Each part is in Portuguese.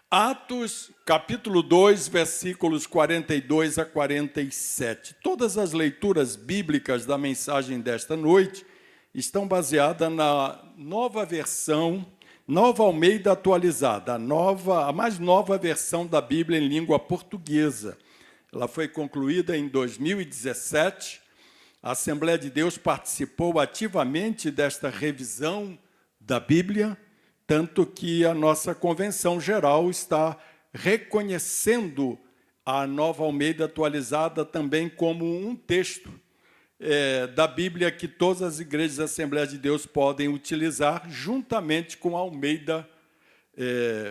Atos, capítulo 2, versículos 42 a 47. Todas as leituras bíblicas da mensagem desta noite estão baseadas na nova versão, Nova Almeida atualizada, a mais nova versão da Bíblia em língua portuguesa. Ela foi concluída em 2017. A Assembleia de Deus participou ativamente desta revisão da Bíblia, tanto que a nossa convenção geral está reconhecendo a Nova Almeida atualizada também como um texto da Bíblia que todas as igrejas da Assembleia de Deus podem utilizar, juntamente com a Almeida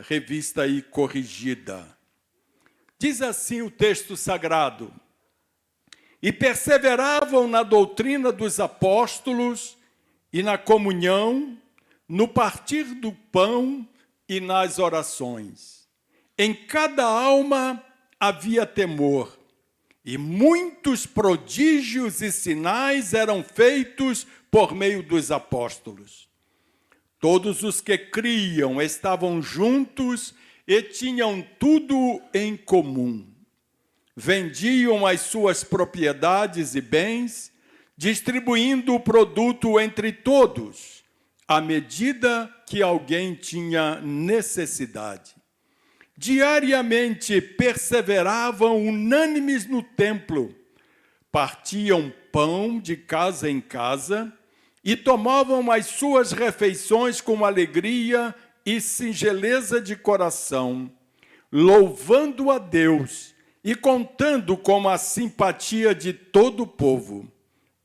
revista e corrigida. Diz assim o texto sagrado: e perseveravam na doutrina dos apóstolos e na comunhão, no partir do pão e nas orações. Em cada alma havia temor, e muitos prodígios e sinais eram feitos por meio dos apóstolos. Todos os que criam estavam juntos e tinham tudo em comum. Vendiam as suas propriedades e bens, distribuindo o produto entre todos, à medida que alguém tinha necessidade. Diariamente perseveravam unânimes no templo, partiam pão de casa em casa e tomavam as suas refeições com alegria e singeleza de coração, louvando a Deus e contando com a simpatia de todo o povo.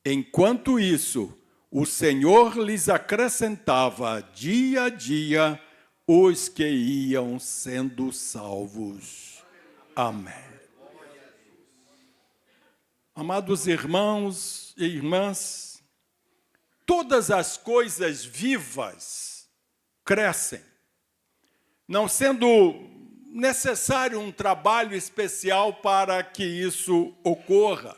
Enquanto isso, o Senhor lhes acrescentava dia a dia os que iam sendo salvos. Amém. Amados irmãos e irmãs, todas as coisas vivas crescem, não sendo necessário um trabalho especial para que isso ocorra.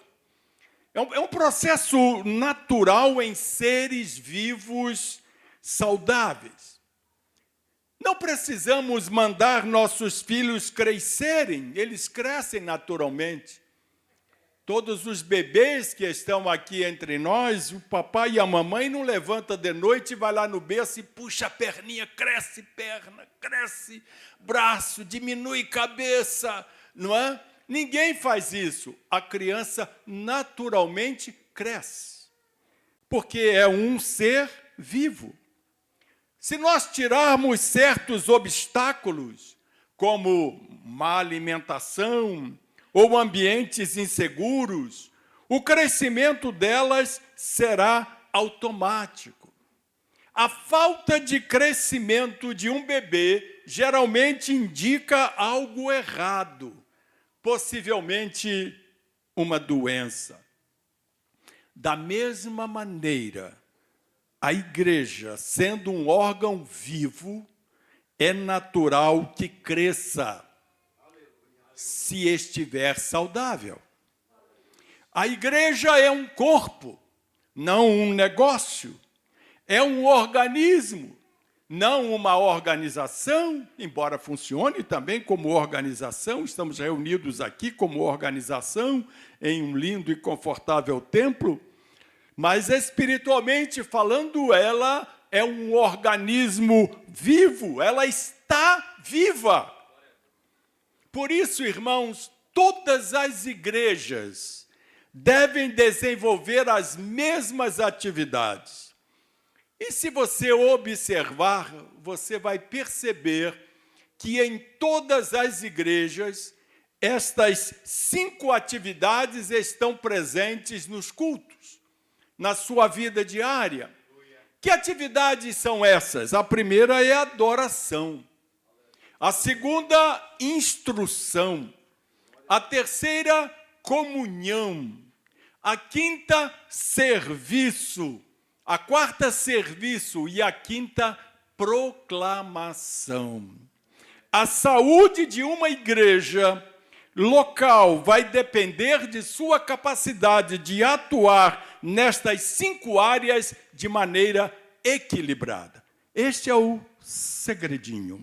É um processo natural em seres vivos saudáveis. Não precisamos mandar nossos filhos crescerem, eles crescem naturalmente. Todos os bebês que estão aqui entre nós, o papai e a mamãe não levanta de noite e vai lá no berço e puxa a perninha, cresce perna, cresce braço, diminui cabeça, não é? Ninguém faz isso. A criança naturalmente cresce, porque é um ser vivo. Se nós tirarmos certos obstáculos, como má alimentação ou ambientes inseguros, o crescimento delas será automático. A falta de crescimento de um bebê geralmente indica algo errado, possivelmente uma doença. Da mesma maneira, a igreja, sendo um órgão vivo, é natural que cresça, se estiver saudável. A igreja é um corpo, não um negócio. É um organismo, não uma organização, embora funcione também como organização. Estamos reunidos aqui como organização em um lindo e confortável templo, mas espiritualmente falando, ela é um organismo vivo, ela está viva. Por isso, irmãos, todas as igrejas devem desenvolver as mesmas atividades. E se você observar, você vai perceber que em todas as igrejas, estas 5 atividades estão presentes nos cultos, na sua vida diária. Que atividades são essas? A primeira é a adoração. A segunda, instrução. A terceira, comunhão. A quinta, serviço. A quarta, serviço. E a quinta, proclamação. A saúde de uma igreja local vai depender de sua capacidade de atuar nestas 5 áreas de maneira equilibrada. Este é o segredinho.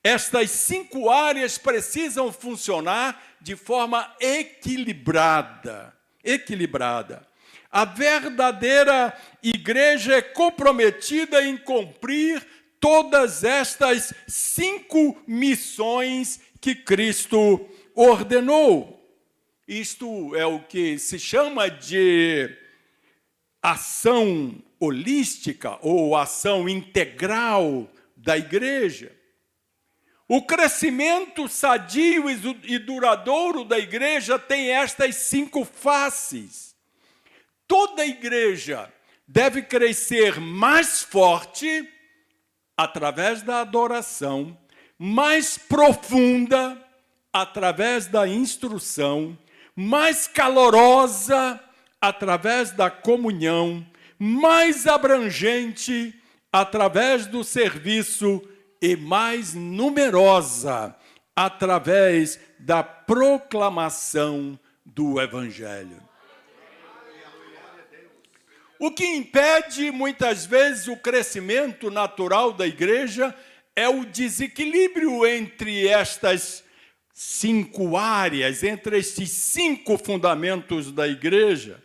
Estas 5 áreas precisam funcionar de forma equilibrada. A verdadeira igreja é comprometida em cumprir todas estas 5 missões que Cristo ordenou. Isto é o que se chama de ação holística ou ação integral da igreja. O crescimento sadio e duradouro da igreja tem estas 5 faces. Toda igreja deve crescer mais forte através da adoração, mais profunda através da instrução, mais calorosa através da comunhão, mais abrangente através do serviço e mais numerosa através da proclamação do Evangelho. O que impede, muitas vezes, o crescimento natural da igreja é o desequilíbrio entre estas 5 áreas, entre estes 5 fundamentos da igreja.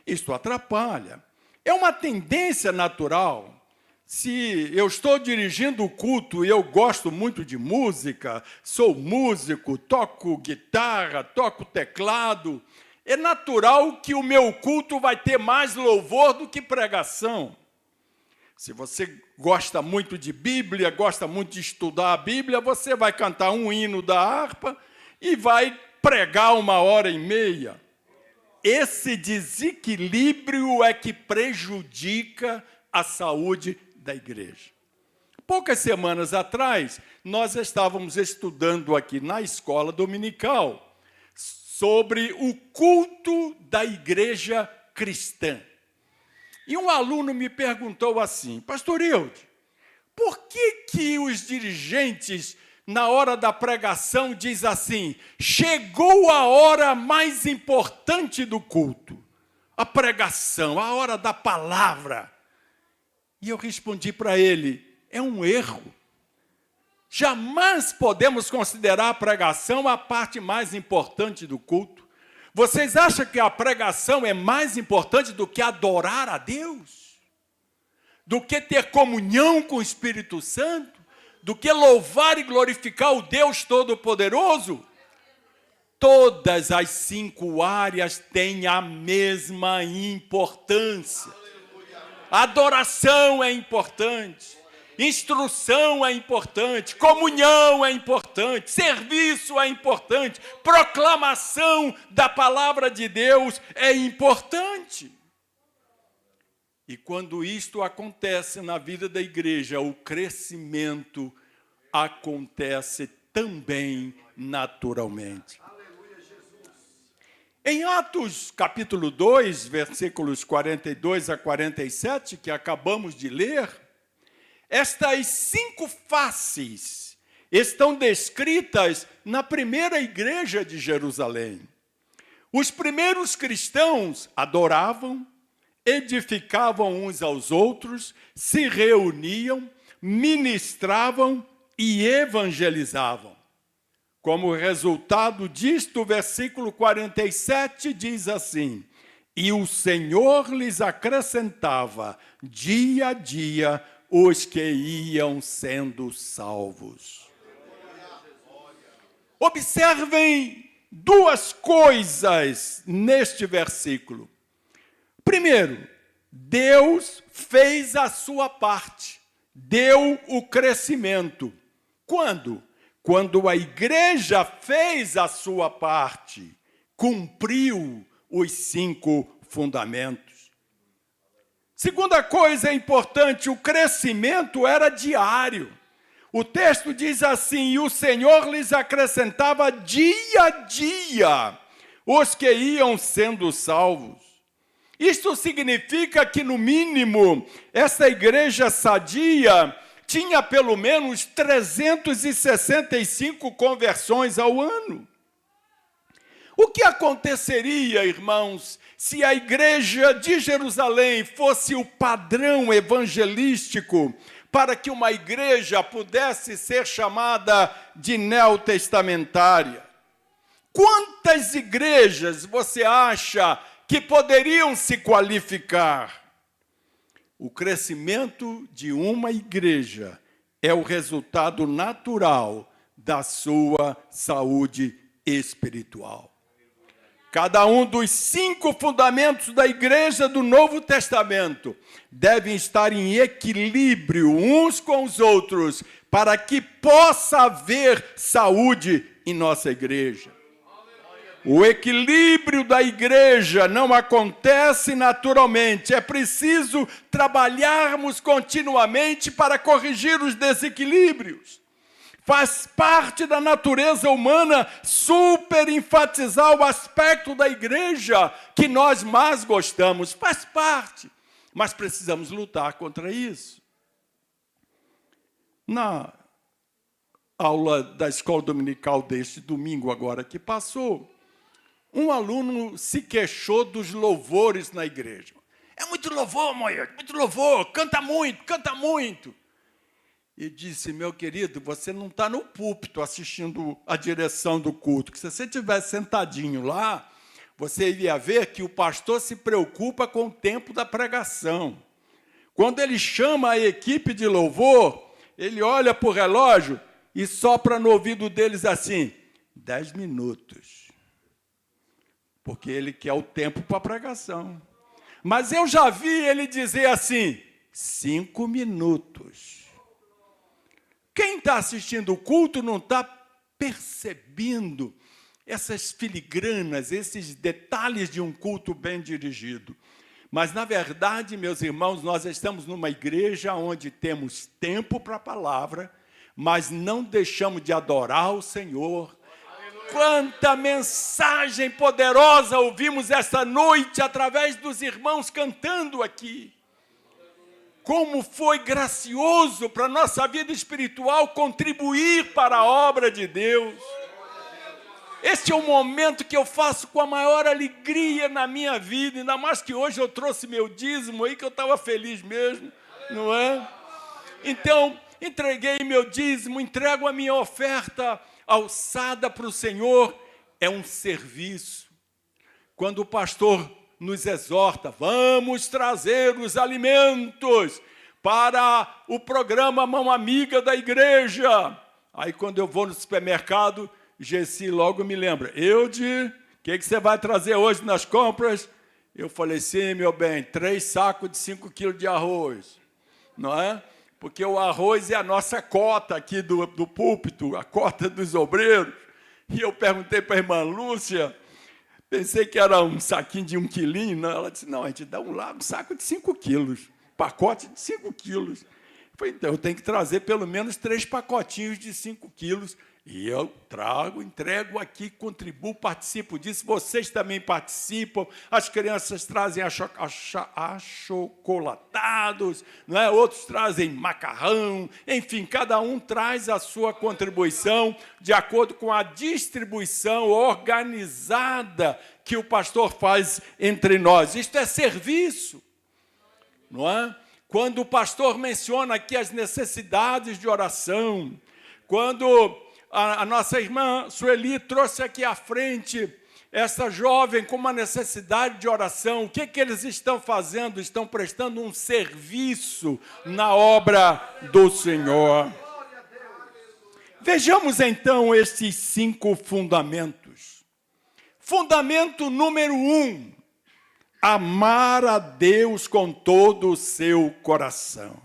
Isto atrapalha. É uma tendência natural. Se eu estou dirigindo o culto e eu gosto muito de música, sou músico, toco guitarra, toco teclado, é natural que o meu culto vai ter mais louvor do que pregação. Se você gosta muito de Bíblia, gosta muito de estudar a Bíblia, você vai cantar um hino da harpa e vai pregar 1h30. Esse desequilíbrio é que prejudica a saúde da igreja. Poucas semanas atrás, nós estávamos estudando aqui na escola dominical sobre o culto da igreja cristã. E um aluno me perguntou assim: Pastor Eude, por que os dirigentes, na hora da pregação, diz assim, chegou a hora mais importante do culto, a pregação, a hora da palavra? E eu respondi para ele, é um erro. Jamais podemos considerar a pregação a parte mais importante do culto. Vocês acham que a pregação é mais importante do que adorar a Deus? Do que ter comunhão com o Espírito Santo? Do que louvar e glorificar o Deus Todo-Poderoso? Todas as 5 áreas têm a mesma importância. Adoração é importante, instrução é importante, comunhão é importante, serviço é importante, proclamação da palavra de Deus é importante. E quando isto acontece na vida da igreja, o crescimento acontece também naturalmente. Em Atos, capítulo 2, versículos 42 a 47, que acabamos de ler, estas 5 faces estão descritas na primeira igreja de Jerusalém. Os primeiros cristãos adoravam, edificavam uns aos outros, se reuniam, ministravam e evangelizavam. Como resultado disto, o versículo 47 diz assim: e o Senhor lhes acrescentava dia a dia os que iam sendo salvos. Observem 2 coisas neste versículo. Primeiro, Deus fez a sua parte, deu o crescimento. Quando? Quando a igreja fez a sua parte, cumpriu os 5 fundamentos. Segunda coisa importante, o crescimento era diário. O texto diz assim, e o Senhor lhes acrescentava dia a dia os que iam sendo salvos. Isto significa que, no mínimo, essa igreja sadia tinha pelo menos 365 conversões ao ano. O que aconteceria, irmãos, se a igreja de Jerusalém fosse o padrão evangelístico para que uma igreja pudesse ser chamada de neotestamentária. Quantas igrejas você acha que poderiam se qualificar? O crescimento de uma igreja é o resultado natural da sua saúde espiritual. Cada um dos 5 fundamentos da igreja do Novo Testamento devem estar em equilíbrio uns com os outros para que possa haver saúde em nossa igreja. O equilíbrio da igreja não acontece naturalmente. É preciso trabalharmos continuamente para corrigir os desequilíbrios. Faz parte da natureza humana super enfatizar o aspecto da igreja que nós mais gostamos. Faz parte, mas precisamos lutar contra isso. Na aula da escola dominical deste domingo agora que passou, um aluno se queixou dos louvores na igreja. É muito louvor, Moisés, muito louvor, canta muito, canta muito. E disse, meu querido, você não está no púlpito assistindo a direção do culto, que se você estivesse sentadinho lá, você iria ver que o pastor se preocupa com o tempo da pregação. Quando ele chama a equipe de louvor, ele olha para o relógio e sopra no ouvido deles assim, 10 minutos. Porque ele quer o tempo para a pregação. Mas eu já vi ele dizer assim, 5 minutos. Quem está assistindo o culto não está percebendo essas filigranas, esses detalhes de um culto bem dirigido. Mas, na verdade, meus irmãos, nós estamos numa igreja onde temos tempo para a palavra, mas não deixamos de adorar o Senhor. Quanta mensagem poderosa ouvimos esta noite através dos irmãos cantando aqui. Como foi gracioso para a nossa vida espiritual contribuir para a obra de Deus. Este é o momento que eu faço com a maior alegria na minha vida, ainda mais que hoje eu trouxe meu dízimo aí, que eu estava feliz mesmo, não é? Então, entreguei meu dízimo, entrego a minha oferta alçada para o Senhor, é um serviço. Quando o pastor nos exorta, vamos trazer os alimentos para o programa Mão Amiga da igreja. Aí quando eu vou no supermercado, Gessi logo me lembra, Eude, o que você vai trazer hoje nas compras? Eu falei, sim, meu bem, 3 sacos de 5 quilos de arroz, não é? Porque o arroz é a nossa cota aqui do púlpito, a cota dos obreiros. E eu perguntei para a irmã Lúcia, pensei que era um saquinho de 1 quilinho, não. Ela disse, não, a gente dá um saco de 5 quilos, pacote de 5 quilos. Eu falei, então, eu tenho que trazer pelo menos 3 pacotinhos de 5 quilos. E eu trago, entrego aqui, contribuo, participo disso. Vocês também participam. As crianças trazem achocolatados, não é? Outros trazem macarrão. Enfim, cada um traz a sua contribuição de acordo com a distribuição organizada que o pastor faz entre nós. Isto é serviço, não é? Quando o pastor menciona aqui as necessidades de oração, quando a nossa irmã Sueli trouxe aqui à frente essa jovem com uma necessidade de oração. O que eles estão fazendo? Estão prestando um serviço na obra do Senhor. Vejamos então estes 5 fundamentos. Fundamento número 1, amar a Deus com todo o seu coração.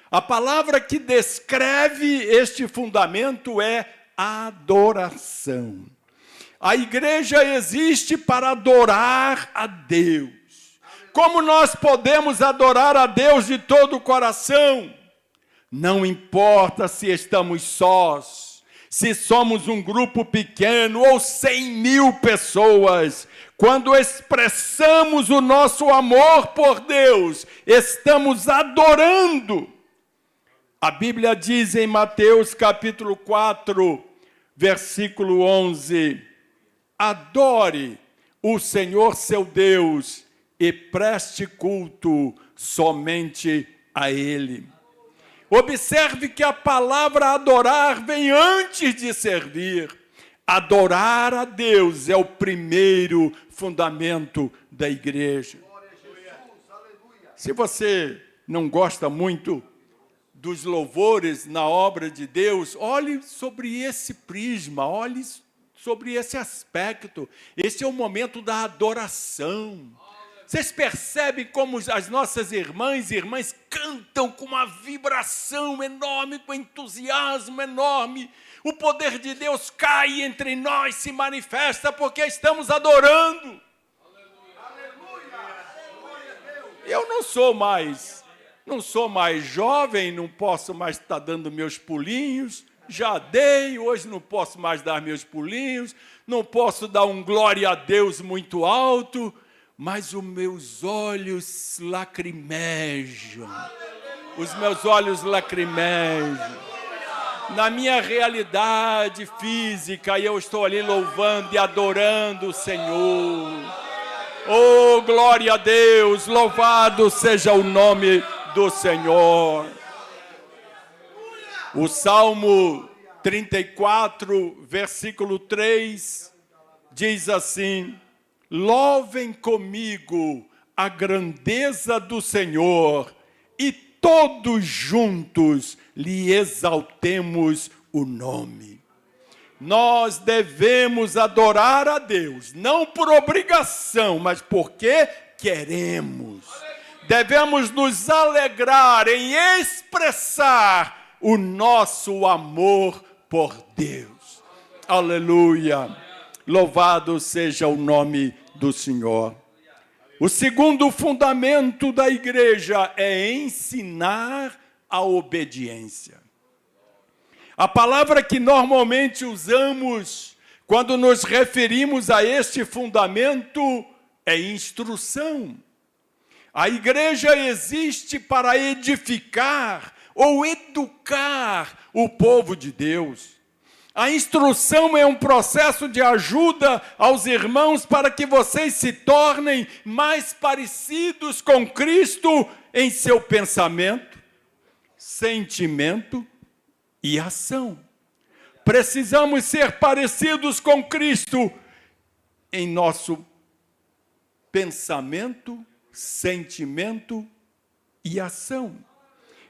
A palavra que descreve este fundamento é adoração. A igreja existe para adorar a Deus. Como nós podemos adorar a Deus de todo o coração? Não importa se estamos sós, se somos um grupo pequeno ou 100.000 pessoas. Quando expressamos o nosso amor por Deus, estamos adorando. A Bíblia diz em Mateus capítulo 4, versículo 11, adore o Senhor seu Deus e preste culto somente a Ele. Observe que a palavra adorar vem antes de servir. Adorar a Deus é o primeiro fundamento da igreja. Se você não gosta muito dos louvores na obra de Deus, olhe sobre esse prisma, olhe sobre esse aspecto. Esse é o momento da adoração. Vocês percebem como as nossas irmãs e irmãs cantam com uma vibração enorme, com entusiasmo enorme. O poder de Deus cai entre nós, se manifesta porque estamos adorando. Eu não sou mais jovem, não posso mais estar dando meus pulinhos. Já dei, hoje não posso mais dar meus pulinhos. Não posso dar um glória a Deus muito alto. Mas os meus olhos lacrimejam. Os meus olhos lacrimejam. Na minha realidade física, eu estou ali louvando e adorando o Senhor. Oh, glória a Deus, louvado seja o nome do Senhor. O Salmo 34, versículo 3, diz assim: louvem comigo a grandeza do Senhor e todos juntos lhe exaltemos o nome. Nós devemos adorar a Deus, não por obrigação, mas porque queremos. Devemos nos alegrar em expressar o nosso amor por Deus. Aleluia! Louvado seja o nome do Senhor. O segundo fundamento da igreja é ensinar a obediência. A palavra que normalmente usamos quando nos referimos a este fundamento é instrução. A igreja existe para edificar ou educar o povo de Deus. A instrução é um processo de ajuda aos irmãos para que vocês se tornem mais parecidos com Cristo em seu pensamento, sentimento e ação. Precisamos ser parecidos com Cristo em nosso pensamento, sentimento e ação.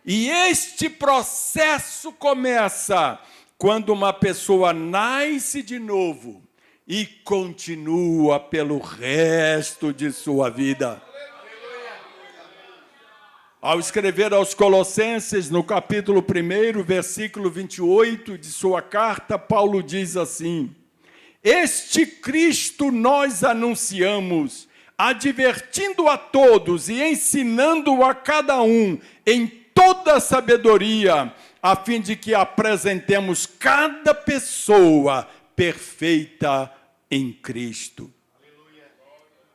E este processo começa quando uma pessoa nasce de novo e continua pelo resto de sua vida. Ao escrever aos Colossenses, no capítulo 1, versículo 28 de sua carta, Paulo diz assim: este Cristo nós anunciamos, advertindo a todos e ensinando a cada um em toda a sabedoria, a fim de que apresentemos cada pessoa perfeita em Cristo.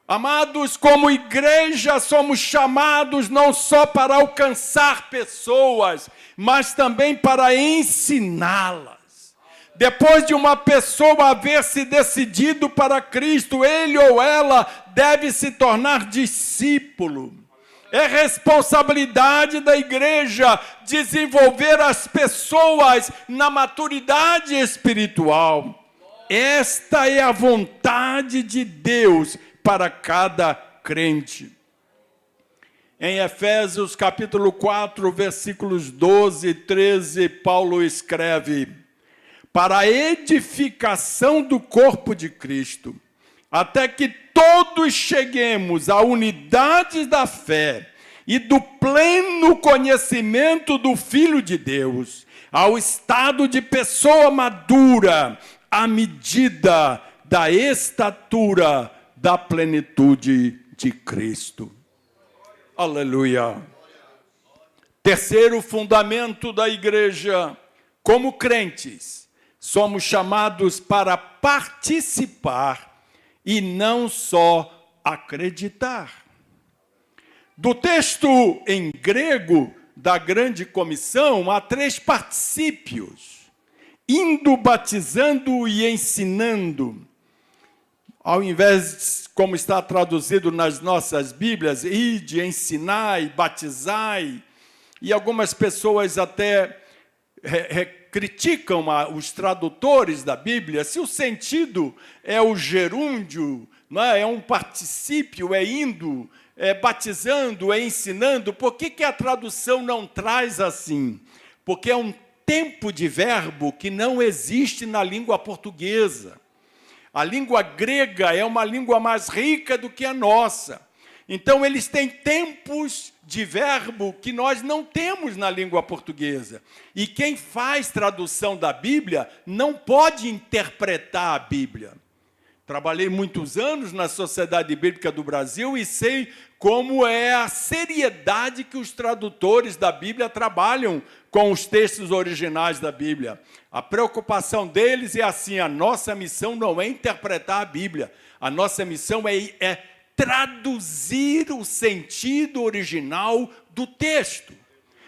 Amados, como igreja somos chamados não só para alcançar pessoas, mas também para ensiná-las. Depois de uma pessoa haver se decidido para Cristo, ele ou ela deve se tornar discípulo. É responsabilidade da igreja desenvolver as pessoas na maturidade espiritual. Esta é a vontade de Deus para cada crente. Em Efésios capítulo 4, versículos 12 e 13, Paulo escreve: para a edificação do corpo de Cristo, até que todos cheguemos à unidade da fé e do pleno conhecimento do Filho de Deus, ao estado de pessoa madura, à medida da estatura da plenitude de Cristo. Aleluia. Terceiro fundamento da igreja: como crentes, somos chamados para participar e não só acreditar. Do texto em grego da grande comissão, há 3 particípios: indo, batizando e ensinando. Ao invés, como está traduzido nas nossas Bíblias, ide, ensinai, batizai, e algumas pessoas até criticam os tradutores da Bíblia, se o sentido é o gerúndio, não é? É um particípio, é indo, é batizando, é ensinando, por que a tradução não traz assim? Porque é um tempo de verbo que não existe na língua portuguesa. A língua grega é uma língua mais rica do que a nossa. Então, eles têm tempos de verbo que nós não temos na língua portuguesa. E quem faz tradução da Bíblia não pode interpretar a Bíblia. Trabalhei muitos anos na Sociedade Bíblica do Brasil e sei como é a seriedade que os tradutores da Bíblia trabalham com os textos originais da Bíblia. A preocupação deles é assim: a nossa missão não é interpretar a Bíblia, a nossa missão é traduzir o sentido original do texto.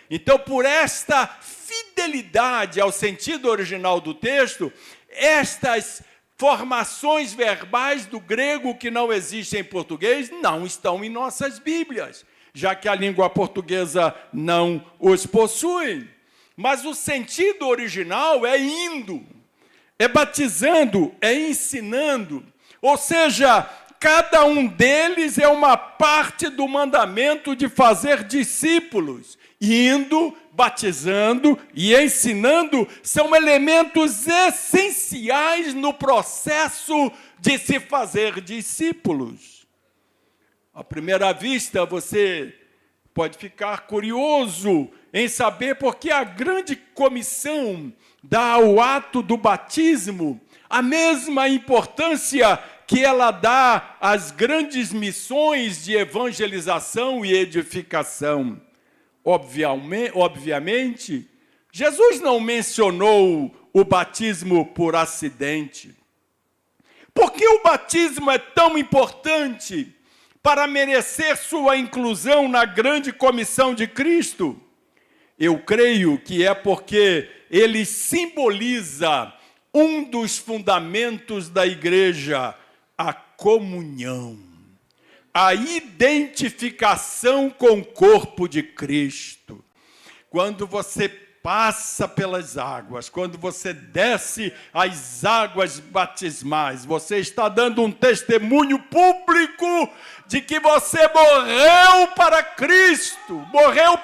Então, por esta fidelidade ao sentido original do texto, estas formações verbais do grego que não existem em português não estão em nossas Bíblias, já que a língua portuguesa não os possui. Mas o sentido original é indo, é batizando, é ensinando. Ou seja, cada um deles é uma parte do mandamento de fazer discípulos. Indo, batizando e ensinando são elementos essenciais no processo de se fazer discípulos. À primeira vista, você pode ficar curioso em saber por que a grande comissão dá ao ato do batismo a mesma importância que ela dá às grandes missões de evangelização e edificação. Obviamente, Jesus não mencionou o batismo por acidente. Por que o batismo é tão importante para merecer sua inclusão na grande comissão de Cristo? Eu creio que é porque ele simboliza um dos fundamentos da igreja, a comunhão, a identificação com o corpo de Cristo. Quando você passa pelas águas, quando você desce as águas batismais, você está dando um testemunho público de que você morreu para Cristo, morreu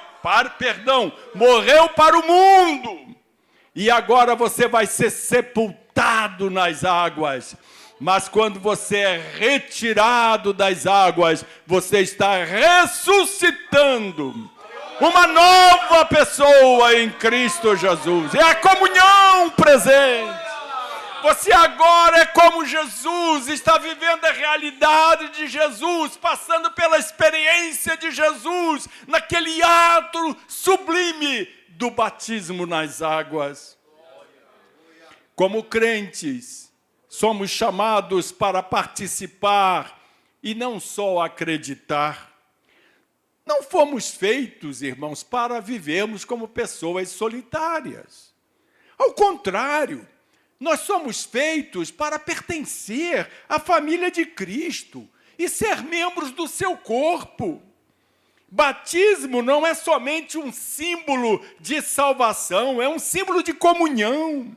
para o mundo. E agora você vai ser sepultado nas águas. Mas quando você é retirado das águas, você está ressuscitando uma nova pessoa em Cristo Jesus. É a comunhão presente. Você agora é como Jesus, está vivendo a realidade de Jesus, passando pela experiência de Jesus, naquele ato sublime do batismo nas águas. Como crentes, somos chamados para participar e não só acreditar. Não fomos feitos, irmãos, para vivermos como pessoas solitárias. Ao contrário, nós somos feitos para pertencer à família de Cristo e ser membros do seu corpo. Batismo não é somente um símbolo de salvação, é um símbolo de comunhão.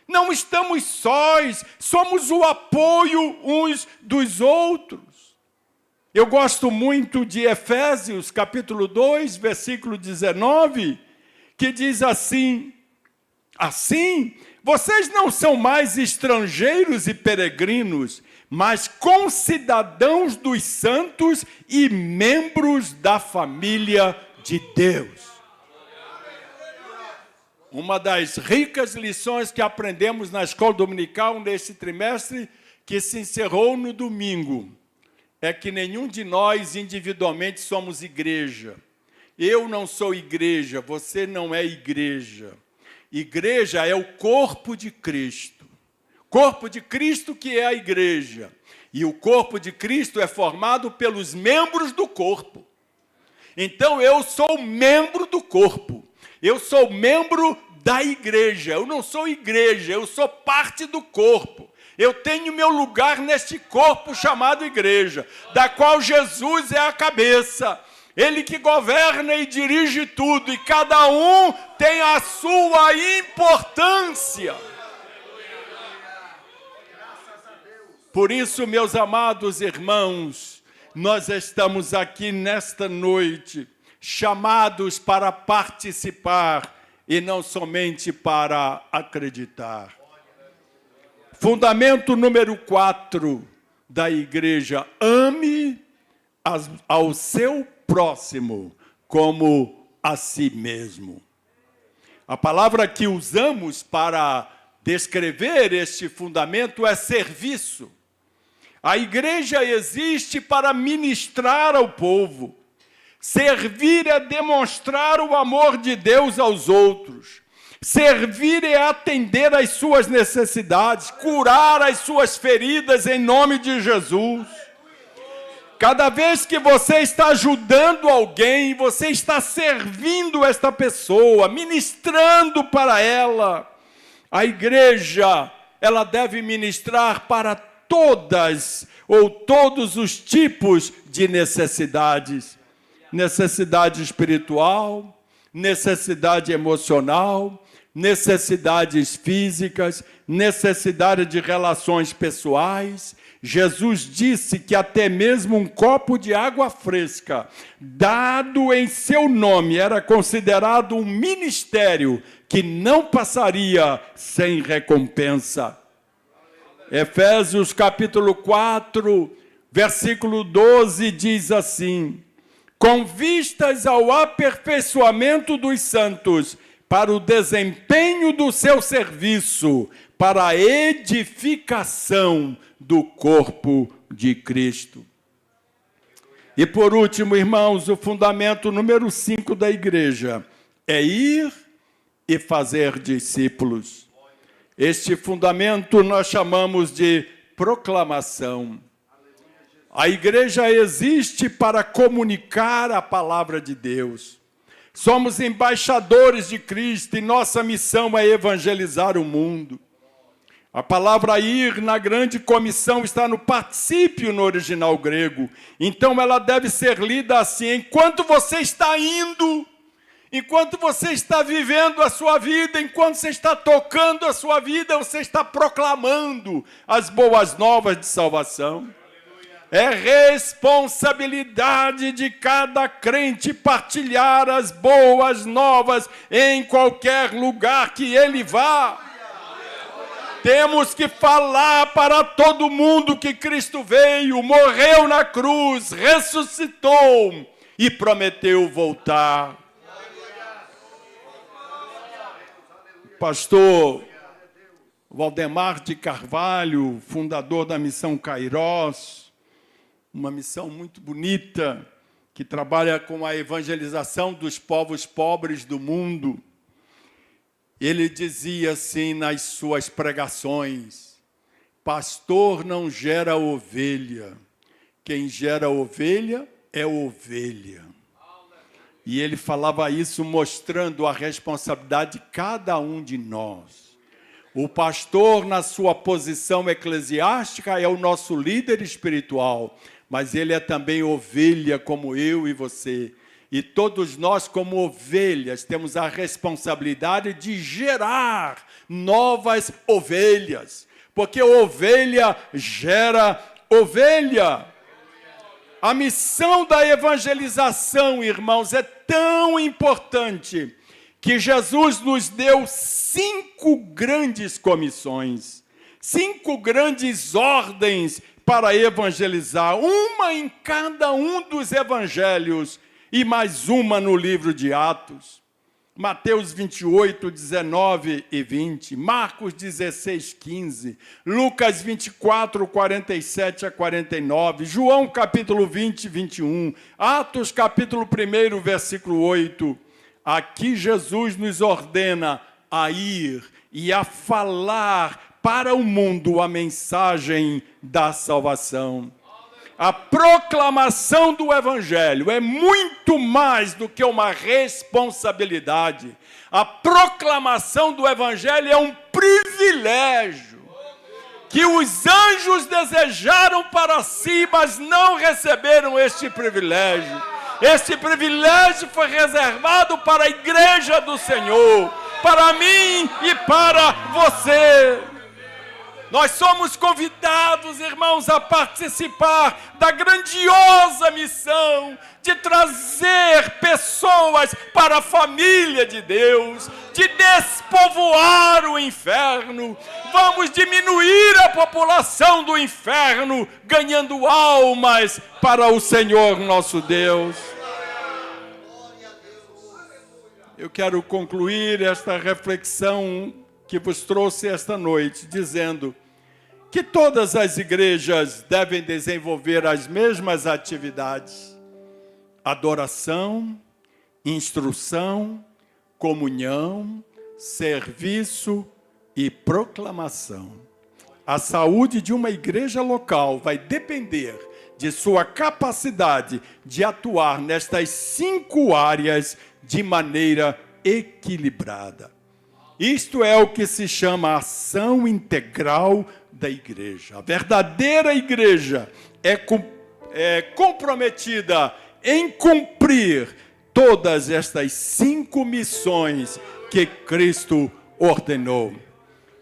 Não estamos sós, somos o apoio uns dos outros. Eu gosto muito de Efésios, capítulo 2, versículo 19, que diz assim: assim, vocês não são mais estrangeiros e peregrinos, mas concidadãos dos santos e membros da família de Deus. Uma das ricas lições que aprendemos na escola dominical neste trimestre, que se encerrou no domingo, é que nenhum de nós individualmente somos igreja. Eu não sou igreja, você não é igreja. Igreja é o corpo de Cristo. Corpo de Cristo que é a igreja. E o corpo de Cristo é formado pelos membros do corpo. Então eu sou membro do corpo. Eu sou membro da igreja. Eu não sou igreja, eu sou parte do corpo. Eu tenho meu lugar neste corpo chamado igreja, da qual Jesus é a cabeça. Ele que governa e dirige tudo, e cada um tem a sua importância. Por isso, meus amados irmãos, nós estamos aqui nesta noite, chamados para participar e não somente para acreditar. Fundamento número 4 da igreja: ame ao seu próximo como a si mesmo. A palavra que usamos para descrever este fundamento é serviço. A igreja existe para ministrar ao povo. Servir é demonstrar o amor de Deus aos outros. Servir é atender às suas necessidades, curar as suas feridas em nome de Jesus. Cada vez que você está ajudando alguém, você está servindo esta pessoa, ministrando para ela. A igreja, ela deve ministrar para todas ou todos os tipos de necessidades. Necessidade espiritual, necessidade emocional, necessidades físicas, necessidade de relações pessoais. Jesus disse que até mesmo um copo de água fresca, dado em seu nome, era considerado um ministério que não passaria sem recompensa. Efésios capítulo 4, versículo 12, diz assim: com vistas ao aperfeiçoamento dos santos, para o desempenho do seu serviço, para a edificação do corpo de Cristo. E por último, irmãos, o fundamento número 5 da igreja é ir e fazer discípulos. Este fundamento nós chamamos de proclamação. A igreja existe para comunicar a palavra de Deus. Somos embaixadores de Cristo e nossa missão é evangelizar o mundo. A palavra ir na grande comissão está no particípio no original grego. Então ela deve ser lida assim: enquanto você está indo, enquanto você está vivendo a sua vida, enquanto você está tocando a sua vida, você está proclamando as boas novas de salvação. É responsabilidade de cada crente partilhar as boas novas em qualquer lugar que ele vá. Temos que falar para todo mundo que Cristo veio, morreu na cruz, ressuscitou e prometeu voltar. Pastor Valdemar de Carvalho, fundador da Missão Kairos, uma missão muito bonita, que trabalha com a evangelização dos povos pobres do mundo. Ele dizia assim nas suas pregações: pastor não gera ovelha, quem gera ovelha é ovelha. E ele falava isso mostrando a responsabilidade de cada um de nós. O pastor, na sua posição eclesiástica, é o nosso líder espiritual, mas ele é também ovelha como eu e você. E todos nós, como ovelhas, temos a responsabilidade de gerar novas ovelhas, porque ovelha gera ovelha. A missão da evangelização, irmãos, é tão importante que Jesus nos deu 5 grandes comissões, 5 grandes ordens para evangelizar, uma em cada um dos evangelhos, e mais uma no livro de Atos. Mateus 28, 19 e 20, Marcos 16, 15, Lucas 24, 47 a 49, João capítulo 20, 21, Atos capítulo 1, versículo 8. Aqui Jesus nos ordena a ir e a falar para o mundo a mensagem da salvação. A proclamação do Evangelho é muito mais do que uma responsabilidade. A proclamação do Evangelho é um privilégio que os anjos desejaram para si, mas não receberam este privilégio. Esse privilégio foi reservado para a igreja do Senhor, para mim e para você. Nós somos convidados, irmãos, a participar da grandiosa missão de trazer pessoas para a família de Deus, de despovoar o inferno. Vamos diminuir a população do inferno, ganhando almas para o Senhor nosso Deus. Eu quero concluir esta reflexão que vos trouxe esta noite, dizendo que todas as igrejas devem desenvolver as mesmas atividades: adoração, instrução, comunhão, serviço e proclamação. A saúde de uma igreja local vai depender de sua capacidade de atuar nestas 5 áreas de maneira equilibrada. Isto é o que se chama ação integral da igreja. A verdadeira igreja é comprometida em cumprir todas estas 5 missões que Cristo ordenou.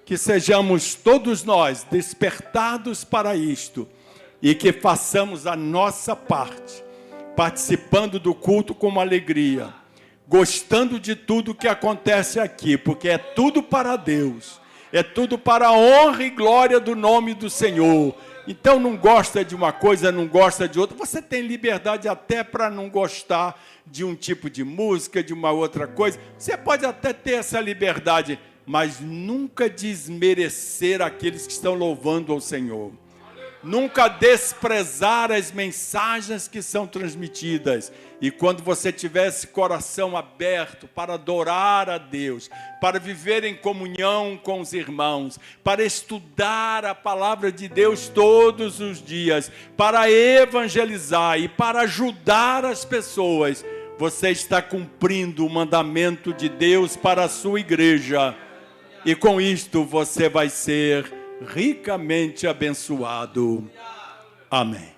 Que sejamos todos nós despertados para isto e que façamos a nossa parte, participando do culto com alegria, gostando de tudo que acontece aqui, porque é tudo para Deus, é tudo para a honra e glória do nome do Senhor. Então não gosta de uma coisa, não gosta de outra, você tem liberdade até para não gostar de um tipo de música, de uma outra coisa, você pode até ter essa liberdade, mas nunca desmerecer aqueles que estão louvando ao Senhor. Nunca desprezar as mensagens que são transmitidas. E quando você tiver esse coração aberto para adorar a Deus, para viver em comunhão com os irmãos, para estudar a palavra de Deus todos os dias, para evangelizar e para ajudar as pessoas, você está cumprindo o mandamento de Deus para a sua igreja. E com isto você vai ser ricamente abençoado. Amém.